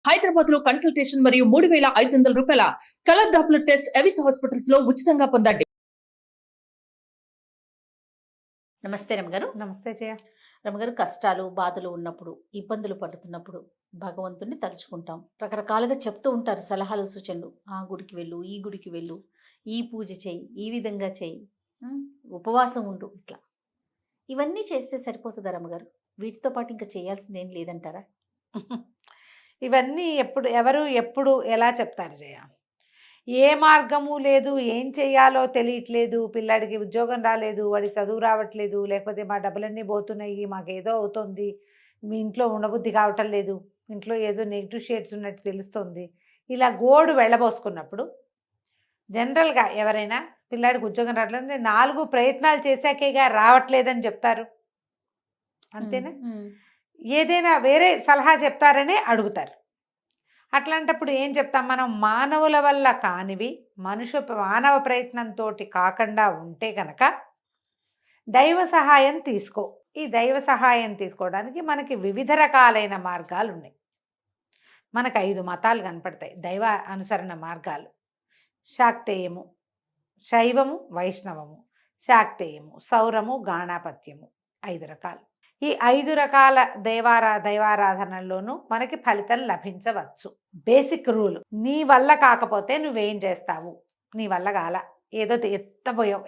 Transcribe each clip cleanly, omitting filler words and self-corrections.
హైదరాబాద్ లో కన్సల్టేషన్ మరియు 3,500 రూపాయల colour Doppler test Avis hospitals లో ఉచితంగా పొందండి. నమస్తే రమగారు. నమస్తే జయ. రమగారు, కష్టాలు బాధలు ఉన్నప్పుడు, ఇబ్బందులు పడుతున్నప్పుడు భగవంతుణ్ణి తలుచుకుంటాం. రకరకాలుగా చెప్తూ ఉంటారు సలహాలు సూచనలు. ఆ గుడికి వెళ్ళు, ఈ గుడికి వెళ్ళు, ఈ పూజ చేయి, ఈ విధంగా చేయి, ఉపవాసం ఉండు, ఇట్లా ఇవన్నీ చేస్తే సరిపోతుందా రమగారు? వీటితో పాటు ఇంకా చేయాల్సింది ఏం లేదంటారా? ఇవన్నీ ఎప్పుడు ఎలా చెప్తారు జయ? ఏ మార్గము లేదు, ఏం చెయ్యాలో తెలియట్లేదు, పిల్లాడికి ఉద్యోగం రాలేదు, వాడికి చదువు రావట్లేదు, లేకపోతే మా డబ్బులన్నీ పోతున్నాయి, మాకేదో అవుతుంది, మీ ఇంట్లో ఉండబుద్ధి కావటం లేదు, ఇంట్లో ఏదో నెగిటివ్ షేడ్స్ ఉన్నట్టు తెలుస్తుంది, ఇలా గోడు వెళ్ళబోసుకున్నప్పుడు జనరల్గా ఎవరైనా పిల్లాడికి ఉద్యోగం రావట్లేదు 4 ప్రయత్నాలు చేశాకేగా రావట్లేదని చెప్తారు, అంతేనా? ఏదైనా వేరే సలహా చెప్తారనే అడుగుతారు. అట్లాంటప్పుడు ఏం చెప్తాం మనం? మానవుల వల్ల కానివి మానవ ప్రయత్నంతో కాకుండా ఉంటే కనుక దైవ సహాయం తీసుకో. ఈ దైవ సహాయం తీసుకోవడానికి మనకి వివిధ రకాలైన మార్గాలు ఉన్నాయి. మనకు 5 మతాలు కనపడతాయి దైవ అనుసరణ మార్గాలు. శాక్తేయము, శైవము, వైష్ణవము, శాక్తేయము, సౌరము, గాణాపత్యము, 5 రకాలు. ఈ 5 రకాల దైవారాధనల్లోనూ మనకి ఫలితం లభించవచ్చు. బేసిక్ రూల్, నీ వల్ల కాకపోతే నువ్వేం చేస్తావు? నీ వల్ల కాల, ఏదో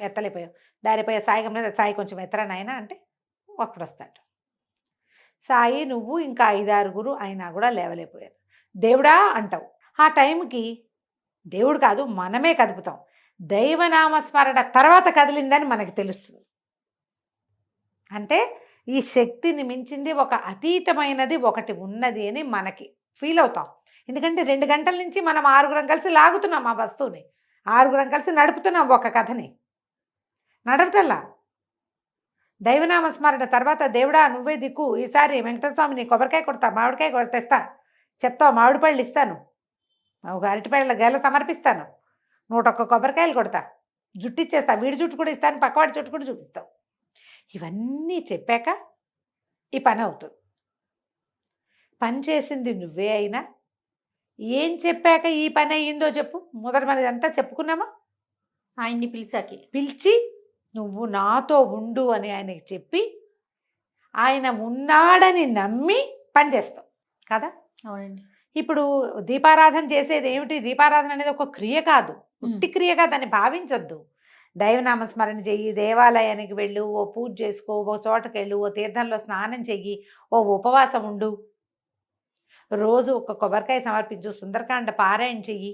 ఎత్తలేపోయావు, దారిపోయే సాయి గమనించి సాయి కొంచెం ఎత్తరనైనా అంటే ఒక్కడు వస్తాడు. సాయి నువ్వు ఇంకా 5-6 అయినా కూడా లేవలేకపోయారు, దేవుడా అంటావు. ఆ టైంకి దేవుడు కాదు, మనమే కదుపుతాం. దైవనామస్మరణ తర్వాత కదిలిందని మనకి తెలుస్తుంది. అంటే ఈ శక్తిని మించింది ఒక అతీతమైనది ఒకటి ఉన్నది అని మనకి ఫీల్ అవుతాం. ఎందుకంటే 2 గంటల నుంచి మనం 6 కలిసి లాగుతున్నాం ఆ వస్తువుని, 6 కలిసి నడుపుతున్నాం ఒక కథని. నడపటల్లా దైవనామస్మరణ తర్వాత దేవుడా నువ్వే దిక్కు, ఈసారి వెంకటేశ్వర స్వామి నీ కొబ్బరికాయ కొడతా, మామిడికాయ తెస్తా, చెప్తావు మామిడిపళ్ళు ఇస్తాను, ఒక అరటిపళ్ళ గెల సమర్పిస్తాను, 101 కొబ్బరికాయలు కొడతా, జుట్టు ఇచ్చేస్తా, వీడి జుట్టు కూడా ఇస్తాను, పక్కవాడి జుట్టు కూడా చూపిస్తావు. ఇవన్నీ చెప్పాక ఈ పని అవుతుంది. పని చేసింది నువ్వే అయినా ఏం చెప్పాక ఈ పని అయ్యిందో చెప్పు. మొదట మనది అంతా చెప్పుకున్నామా? ఆయన్ని పిలిచి నువ్వు నాతో ఉండు అని ఆయనకి చెప్పి ఆయన ఉన్నాడని నమ్మి పని చేస్తావు కదా. అవునండి. ఇప్పుడు దీపారాధన చేసేది ఏమిటి? దీపారాధన అనేది ఒక క్రియ కాదు, ఉట్టి క్రియగా దాన్ని భావించొద్దు. దైవనామస్మరణ చెయ్యి, దేవాలయానికి వెళ్ళు, ఓ పూజ చేసుకో, ఓ చోటకి వెళ్ళు, ఓ తీర్థంలో స్నానం చెయ్యి, ఓ ఉపవాసం ఉండు, రోజు ఒక కొబ్బరికాయ సమర్పించు, సుందరకాండ పారాయణ చెయ్యి,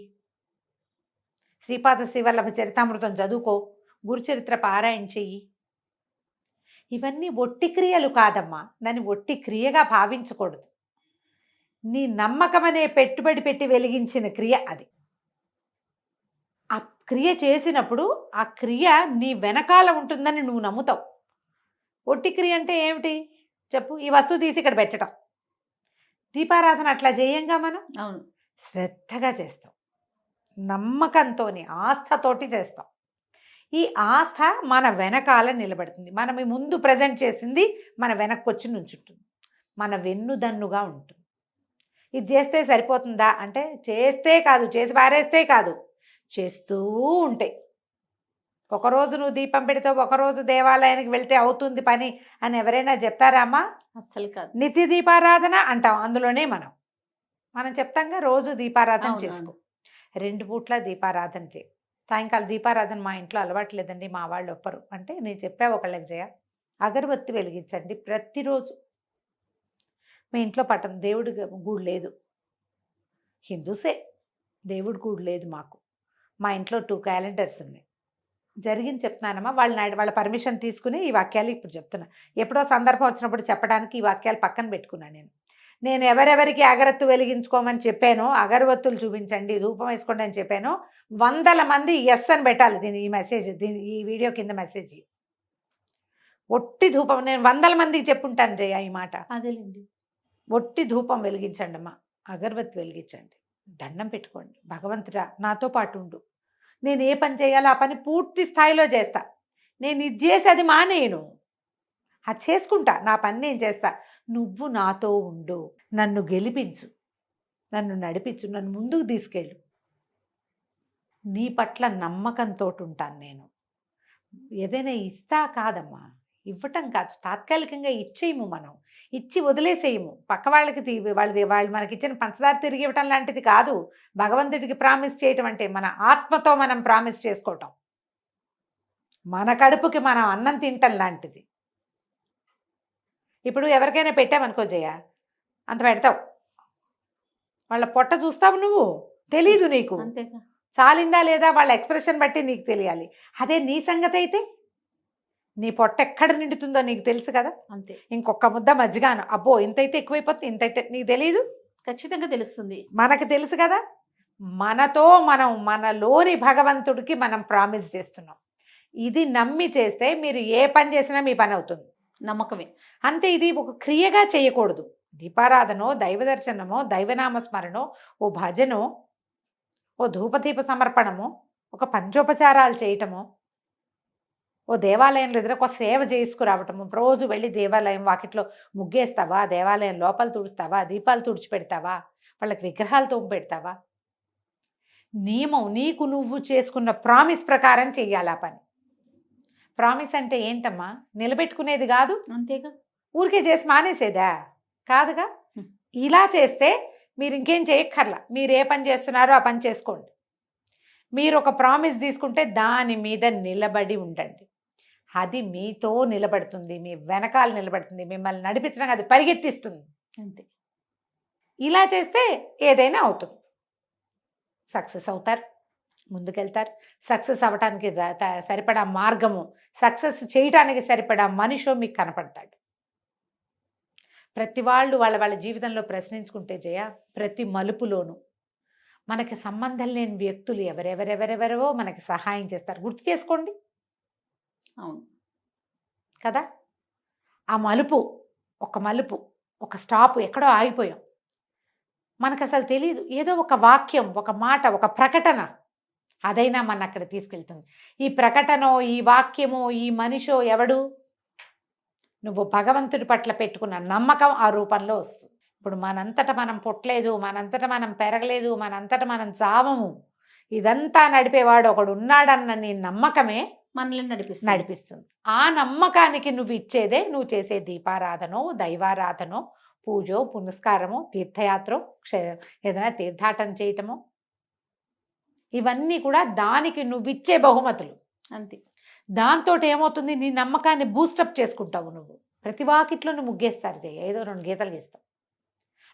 శ్రీపాద శ్రీవల్లభ చరితామృతం చదువుకో, గురుచరిత్ర పారాయణ చెయ్యి. ఇవన్నీ ఒట్టి క్రియలు కాదమ్మా, దాన్ని ఒట్టి క్రియగా భావించకూడదు. నీ నమ్మకం అనే పెట్టుబడి పెట్టి వెలిగించిన క్రియ అది. ఆ క్రియ చేసినప్పుడు ఆ క్రియ నీ వెనకాల ఉంటుందని నువ్వు నమ్ముతావు. ఒట్టి క్రియ అంటే ఏమిటి చెప్పు? ఈ వస్తువు తీసి ఇక్కడ పెట్టడం. దీపారాధన అట్లా చేయంగా మనం. అవును, శ్రద్ధగా చేస్తాం, నమ్మకంతోని ఆస్థతోటి చేస్తాం. ఈ ఆస్థ మన వెనకాల నిలబడుతుంది. మనం ఈ ముందు ప్రజెంట్ చేసింది మన వెనక్కి వచ్చి నుంచుంటుంది, మన వెన్నుదన్నుగా ఉంటుంది. ఇది చేస్తే సరిపోతుందా అంటే చేస్తే కాదు, చేసి పారేస్తే కాదు, చేస్తూ ఉంటే. ఒకరోజు నువ్వు దీపం పెడితే, ఒకరోజు దేవాలయానికి వెళ్తే అవుతుంది పని అని ఎవరైనా చెప్తారా అమ్మా? అస్సలు కాదు. నిత్య దీపారాధన అంటాం, అందులోనే మనం చెప్తాంగా రోజు దీపారాధన చేసుకో, 2 పూట్ల దీపారాధన చేయి. సాయంకాలం దీపారాధన మా ఇంట్లో అలవాట్లేదండి, మా వాళ్ళు ఒప్పరు అంటే నేను చెప్పా ఒకళ్ళకి జయ, అగరబత్తి వెలిగించండి ప్రతిరోజు. మీ ఇంట్లో దేవుడి గుడి లేదు, హిందూసే, దేవుడి గుడి లేదు మాకు, మా ఇంట్లో 2 క్యాలెండర్స్ ఉన్నాయి. జరిగింది చెప్తున్నానమ్మా. వాళ్ళ పర్మిషన్ తీసుకుని ఈ వాక్యాలు ఇప్పుడు చెప్తున్నా. ఎప్పుడో సందర్భం వచ్చినప్పుడు చెప్పడానికి ఈ వాక్యాలు పక్కన పెట్టుకున్నాను. నేను ఎవరెవరికి అగరత్తు వెలిగించుకోమని చెప్పానో, అగరవత్తులు చూపించండి, ధూపం వేసుకోండి అని చెప్పానో 100 మంది ఎస్ అని పెట్టాలి ఈ వీడియో కింద మెసేజ్. ఒట్టి ధూపం నేను 100 మందికి చెప్పుంటాను జయ ఈ మాట. అదేలేండి. ఒట్టి ధూపం వెలిగించండి అమ్మా, అగరబత్తి వెలిగించండి, దండం పెట్టుకోండి, భగవంతుడా నాతో పాటు ఉండు, నేను ఏ పని చేయాలో ఆ పని పూర్తి స్థాయిలో చేస్తా, నేను ఇది చేసి అది మానేయను, అది చేసుకుంటా, నా పని నేను చేస్తా, నువ్వు నాతో ఉండు, నన్ను గెలిపించు, నన్ను నడిపించు, నన్ను ముందుకు తీసుకెళ్ళు, నీ పట్ల నమ్మకంతో ఉంటాను నేను. ఏదైనా ఇస్తా కాదమ్మా, ఇవ్వటం కాదు, తాత్కాలికంగా ఇచ్చేయము, మనం ఇచ్చి వదిలేసేయము. పక్క వాళ్ళకి వాళ్ళు మనకి ఇచ్చిన పంచదార తిరిగి ఇవ్వటం లాంటిది కాదు. భగవంతుడికి ప్రామిస్ చేయటం అంటే మన ఆత్మతో మనం ప్రామిస్ చేసుకోవటం, మన కడుపుకి మనం అన్నం తింటం లాంటిది. ఇప్పుడు ఎవరికైనా పెట్టామనుకో జయ, అంత పెడతావు, వాళ్ళ పొట్ట చూస్తావు, నువ్వు తెలీదు, నీకు అంతేగా. చాలిందా లేదా వాళ్ళ ఎక్స్ప్రెషన్ బట్టి నీకు తెలియాలి. అదే నీ సంగతి అయితే నీ పొట్ట ఎక్కడ నిండుతుందో నీకు తెలుసు కదా. అంతే. ఇంకొక ముద్ద మజ్జిగాను, అబ్బో ఇంతైతే ఎక్కువైపోతుంది, ఇంతైతే నీకు తెలీదు, ఖచ్చితంగా తెలుస్తుంది. మనకు తెలుసు కదా. మనతో మనం మనలోని భగవంతుడికి మనం ప్రామిస్ చేస్తున్నాం. ఇది నమ్మి చేస్తే మీరు ఏ పని చేసినా మీ పని అవుతుంది. నమ్మకమే. అంతే, ఇది ఒక క్రియగా చేయకూడదు. దీపారాధనో, దైవ దర్శనమో, దైవనామస్మరణో, ఓ భజనో, ఓ ధూపదీప సమర్పణమో, ఒక పంచోపచారాలు చేయటమో, ఓ దేవాలయంలో ఎదురు ఒక సేవ చేసుకురావటము. రోజు వెళ్ళి దేవాలయం వాకిట్లో ముగ్గేస్తావా, దేవాలయం లోపల తుడుస్తావా, దీపాలు తుడిచిపెడతావా, వాళ్ళకి విగ్రహాలు తోము పెడతావా, నియమం నీకు నువ్వు చేసుకున్న ప్రామిస్ ప్రకారం చెయ్యాలి ఆ పని. ప్రామిస్ అంటే ఏంటమ్మా, నిలబెట్టుకునేది కాదు. అంతేగా. ఊరికే చేసి మానేసేదా కాదుగా. ఇలా చేస్తే మీరు ఇంకేం చేయక్కర్లా, మీరు ఏ పని చేస్తున్నారో ఆ పని చేసుకోండి. మీరు ఒక ప్రామిస్ తీసుకుంటే దాని మీద నిలబడి ఉండండి. అది మీతో నిలబడుతుంది, మీ వెనకాల నిలబడుతుంది, మిమ్మల్ని నడిపించడం అది పరిగెత్తిస్తుంది. అంతే. ఇలా చేస్తే ఏదైనా అవుతుంది, సక్సెస్ అవుతారు, ముందుకెళ్తారు. సక్సెస్ అవ్వటానికి సరిపడా మార్గము, సక్సెస్ చేయటానికి సరిపడా మనిషో మీకు కనపడతాడు. ప్రతి వాళ్ళు వాళ్ళ జీవితంలో ప్రశ్నించుకుంటే జయ, ప్రతి మలుపులోనూ మనకి సంబంధం లేని వ్యక్తులు ఎవరెవరో మనకి సహాయం చేస్తారు. గుర్తు చేసుకోండి. అవును కదా. ఆ మలుపు, ఒక స్టాప్, ఎక్కడో ఆగిపోయాం, మనకు అసలు తెలియదు. ఏదో ఒక వాక్యం, ఒక మాట, ఒక ప్రకటన, అదైనా మన అక్కడ తీసుకెళ్తుంది. ఈ ప్రకటనో, ఈ వాక్యమో, ఈ మనిషో ఎవడు, నువ్వు భగవంతుడి పట్ల పెట్టుకున్న నమ్మకం ఆ రూపంలో వస్తుంది. ఇప్పుడు మనంతట మనం పుట్టలేదు, మనంతట మనం పెరగలేదు, మనంతట మనం చావము. ఇదంతా నడిపేవాడు ఒకడు ఉన్నాడన్న నీ నమ్మకమే మనల్ని నడిపిస్తుంది. ఆ నమ్మకానికి నువ్వు ఇచ్చేదే నువ్వు చేసే దీపారాధనో, దైవారాధనో, పూజో, పునస్కారమో, తీర్థయాత్రో, ఏదైనా తీర్థాటన చేయటమో, ఇవన్నీ కూడా దానికి నువ్విచ్చే బహుమతులు. అంతే. దాంతో ఏమవుతుంది, నీ నమ్మకాన్ని బూస్టప్ చేసుకుంటావు. నువ్వు ప్రతి వాకిట్లో నువ్వు ముగ్గేస్తారు జయ, ఏదో 2 గీతలు గీస్తావు.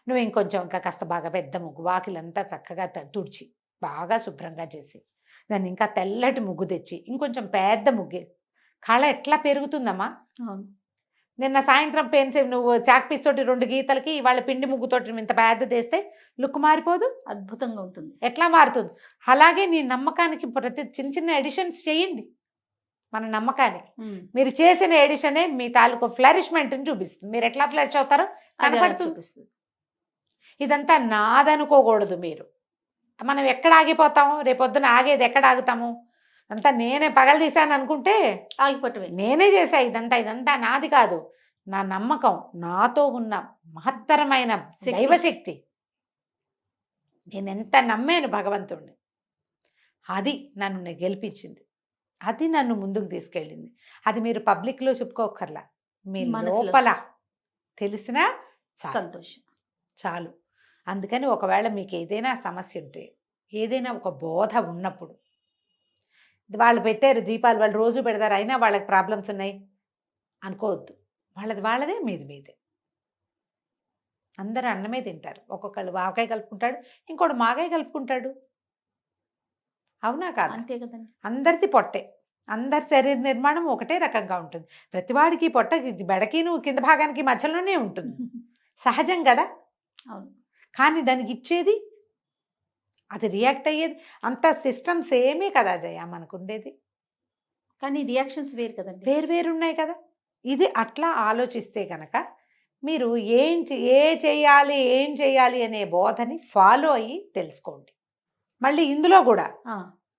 నువ్వు ఇంకొంచెం ఇంకా కాస్త బాగా పెద్ద ముగ్గు, వాకిలంతా చక్కగా తుడిచి బాగా శుభ్రంగా చేసి దాన్ని ఇంకా తెల్లటి ముగ్గు తెచ్చి ఇంకొంచెం పెద్ద ముగ్గే, కళ ఎట్లా పెరుగుతుందమ్మా. అవును. నిన్న సాయంత్రం పెన్సిల్ నువ్వు చాక్ పీస్ తోటి 2 గీతలకి ఇవాళ పిండి ముగ్గుతోటి ఇంత పెద్ద తెస్తే లుక్ మారిపోదు, అద్భుతంగా ఉంటుంది. ఎట్లా మారుతుంది. అలాగే నీ నమ్మకానికి ప్రతి చిన్న ఎడిషన్స్ చేయండి. మన నమ్మకానికి మీరు చేసిన ఎడిషనే మీ తాలూకు ఫ్లరిష్మెంట్ని చూపిస్తుంది. మీరు ఎట్లా ఫ్లరిష్ అవుతారో కనపడుతుంది. ఇదంతా నాదనుకోకూడదు. మీరు మనం ఎక్కడ ఆగిపోతాము, రేపొద్దున ఆగేది ఎక్కడ ఆగుతాము, అంతా నేనే పగలు తీశాను అనుకుంటే ఆగిపోవటమే. నేనే చేశా, ఇదంతా నాది కాదు, నా నమ్మకం, నాతో ఉన్న మహత్తరమైన దైవశక్తి. నేను ఎంత నమ్మాను భగవంతుడిని, అది నన్ను గెలిపించింది, అది నన్ను ముందుకు తీసుకెళ్ళింది. అది మీరు పబ్లిక్లో చెప్పుకోకర్లా, మీ లోపల తెలిసినా సంతోషం చాలు. అందుకని ఒకవేళ మీకు ఏదైనా సమస్య ఉంటే, ఏదైనా ఒక బోధ ఉన్నప్పుడు, వాళ్ళు పెట్టారు దీపాలు, వాళ్ళు రోజు పెడతారు, అయినా వాళ్ళకి ప్రాబ్లమ్స్ ఉన్నాయి అనుకోవద్దు. వాళ్ళదే, మీదే. అందరూ అన్నమే తింటారు. ఒక్కొక్కళ్ళు ఆవకాయ కలుపుకుంటాడు, ఇంకోటి మాగాయ కలుపుకుంటాడు. అవునా కాదు? అంతే కదండి. అందరిది పొట్టే, అందరి శరీర నిర్మాణం ఒకటే రకంగా ఉంటుంది. ప్రతివాడికి పొట్ట బెడకిను కింద భాగానికి మధ్యలోనే ఉంటుంది, సహజం కదా. అవును. కానీ దానికి ఇచ్చేది, అది రియాక్ట్ అయ్యేది, అంత సిస్టమ్స్ ఏమీ కదా జయ మనకుండేది. కానీ రియాక్షన్స్ వేరు కదండి, వేరు ఉన్నాయి కదా. ఇది అట్లా ఆలోచిస్తే కనుక మీరు ఏం చేయాలి అనే బోధని ఫాలో అయ్యి తెలుసుకోండి. మళ్ళీ ఇందులో కూడా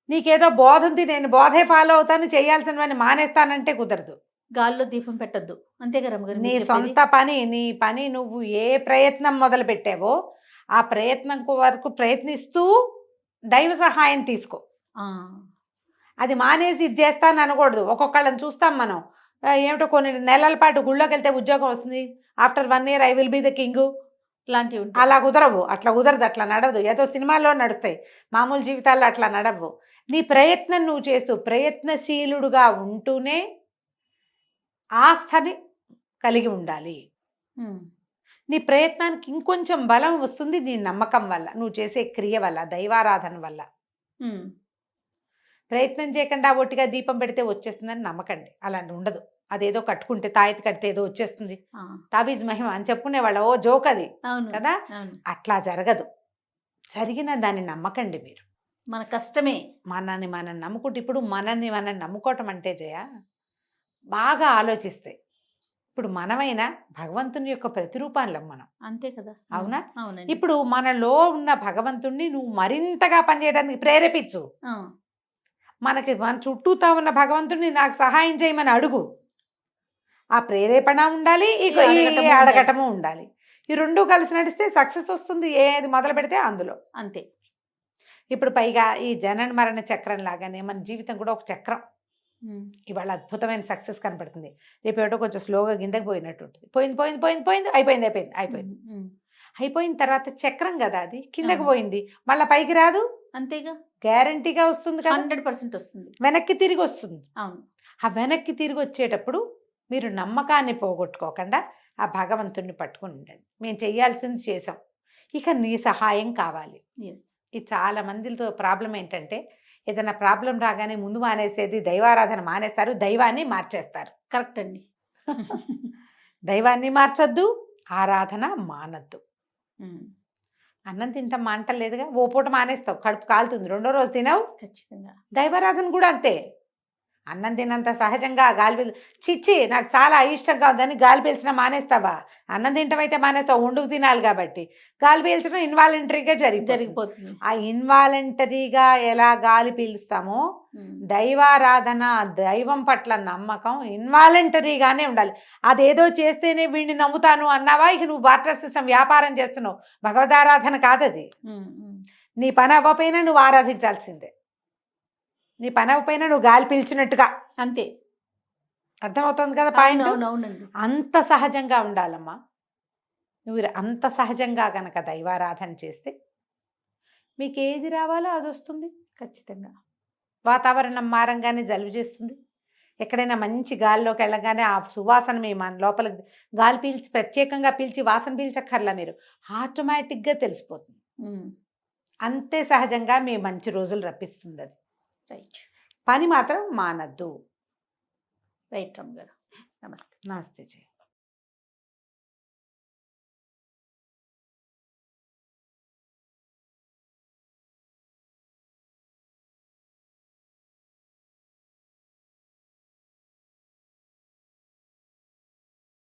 నీకేదో బోధ ఉంది, నేను బోధే ఫాలో అవుతాను, చేయాల్సినవన్నీ మానేస్తానంటే కుదరదు. గాల్లో దీపం పెట్టద్దు. అంతేగా రమ్మగారు. నీ సొంత పని, నీ పని నువ్వు ఏ ప్రయత్నం మొదలు పెట్టావో ఆ ప్రయత్నం వరకు ప్రయత్నిస్తూ దైవ సహాయం తీసుకో. అది మానేసి ఇది చేస్తాను అనకూడదు. ఒక్కొక్కళ్ళని చూస్తాం మనం, ఏమిటో కొన్ని నెలల పాటు గుళ్ళోకి వెళ్తే ఉద్యోగం వస్తుంది, after 1 year I will be the king, ఇలాంటివి అలా కుదరవు, అట్లా కుదరదు, అట్లా నడవదు. ఏదో సినిమాల్లో నడుస్తాయి, మామూలు జీవితాల్లో అట్లా నడవు. నీ ప్రయత్నం నువ్వు చేస్తూ ప్రయత్నశీలుడుగా ఉంటూనే ఆస్థని కలిగి ఉండాలి. నీ ప్రయత్నానికి ఇంకొంచెం బలం వస్తుంది నీ నమ్మకం వల్ల, నువ్వు చేసే క్రియ వల్ల, దైవారాధన వల్ల. ప్రయత్నం చేయకుండా ఒట్టిగా దీపం పెడితే వచ్చేస్తుందని నమ్మకండి, అలాంటి ఉండదు. అదేదో కట్టుకుంటే తాయెత్తు కడితే ఏదో వచ్చేస్తుంది, తాబీజ్ మహిమ అని చెప్పుకునేవాళ్ళ, ఓ జోక్ అది కదా, అట్లా జరగదు. జరిగిన దాన్ని నమ్మకండి మీరు. మన కష్టమే మనని మనం నమ్ముకుంటే, ఇప్పుడు మనల్ని మనం నమ్ముకోవటం అంటే జయ బాగా ఆలోచిస్తే, ఇప్పుడు మనమైనా భగవంతుని యొక్క ప్రతిరూపాలం మనం, అంతే కదా. అవునా? అవునండి. ఇప్పుడు మనలో ఉన్న భగవంతుణ్ణి నువ్వు మరింతగా పనిచేయడానికి ప్రేరేపించు. మనకి మన చుట్టూతా ఉన్న భగవంతుడిని నాకు సహాయం చేయమని అడుగు. ఆ ప్రేరేపణ ఉండాలి, ఇక ఈ అడగటము ఉండాలి. ఈ రెండు కలిసి నడిస్తే సక్సెస్ వస్తుంది, ఏది మొదలు పెడితే అందులో. అంతే. ఇప్పుడు పైగా ఈ జనన మరణ చక్రం లాగానే మన జీవితం కూడా ఒక చక్రం. ఇవాళ అద్భుతమైన సక్సెస్ కనపడుతుంది, రేపు ఏటో కొంచెం స్లోగా కిందకి పోయినట్టు ఉంటుంది. పోయింది పోయింది పోయింది పోయింది, అయిపోయింది అయిపోయింది అయిపోయింది. అయిపోయిన తర్వాత చక్రం కదా అది, కిందకి పోయింది, మళ్ళీ పైకి రాదు. అంతేగా, గ్యారంటీగా వస్తుంది కదా, 100% వస్తుంది, వెనక్కి తిరిగి వస్తుంది. అవును. ఆ వెనక్కి తిరిగి వచ్చేటప్పుడు మీరు నమ్మకాన్ని పోగొట్టుకోకుండా ఆ భగవంతుడిని పట్టుకుని ఉండండి. మేము చేయాల్సింది చేసాం, ఇక నీ సహాయం కావాలి. ఈ చాలా మందితో ప్రాబ్లం ఏంటంటే, ఏదైనా ప్రాబ్లం రాగానే ముందు మానేసేది దైవారాధన మానేస్తారు, దైవాన్ని మార్చేస్తారు. కరెక్ట్ అండి. దైవాన్ని మార్చొద్దు, ఆరాధన మానద్దు. అన్నం తింటాం మాంటలేదుగా, ఓ పూట మానేస్తావు, కడుపు కాలుతుంది, రెండో రోజు తినవు. ఖచ్చితంగా దైవారాధన కూడా అంతే. అన్నం తినంత సహజంగా గాలి పీల్ చిచ్చి నాకు చాలా అయిష్టంగా ఉందని గాలి పీల్చడం మానేస్తావా? అన్నం తింటమైతే మానేస్తావు, వండుకు తినాలి కాబట్టి. గాలి పీల్చడం ఇన్వాలంటరీగా జరిగిపోతుంది. ఆ ఇన్వాలంటరీగా ఎలా గాలి పీలుస్తామో దైవారాధన, దైవం పట్ల నమ్మకం ఇన్వాలంటరీగానే ఉండాలి. అదేదో చేస్తేనే వీడిని నమ్ముతాను అన్నావా, ఇక నువ్వు బార్టర్ సిస్టమ్ వ్యాపారం చేస్తున్నావు. భగవదారాధన కాదది. నీ పని అవ్వపోయినా నువ్వు ఆరాధించాల్సిందే, నీ పని అవ్వపోయినా నువ్వు గాలి పీల్చినట్టుగా, అంతే. అర్థమవుతుంది కదా పాయింట్? అవునండి. అంత సహజంగా ఉండాలమ్మా. నువ్వు అంత సహజంగా గనక దైవారాధన చేస్తే మీకు ఏది రావాలో అది వస్తుంది. ఖచ్చితంగా వాతావరణం మారంగానే జలుబు చేస్తుంది, ఎక్కడైనా మంచి గాలిలోకి వెళ్ళగానే ఆ సువాసన మీ మన లోపలికి గాలి పీల్చి ప్రత్యేకంగా పీల్చి వాసన పీల్చక్కర్లా, మీరు ఆటోమేటిక్గా తెలిసిపోతుంది. అంతే సహజంగా మీ మంచి రోజులు రప్పిస్తుంది అది. రైట్. పని మాత్రం మానద్దు. రైట్ రమ్మ గారు. నమస్తే. నమస్తే జయ.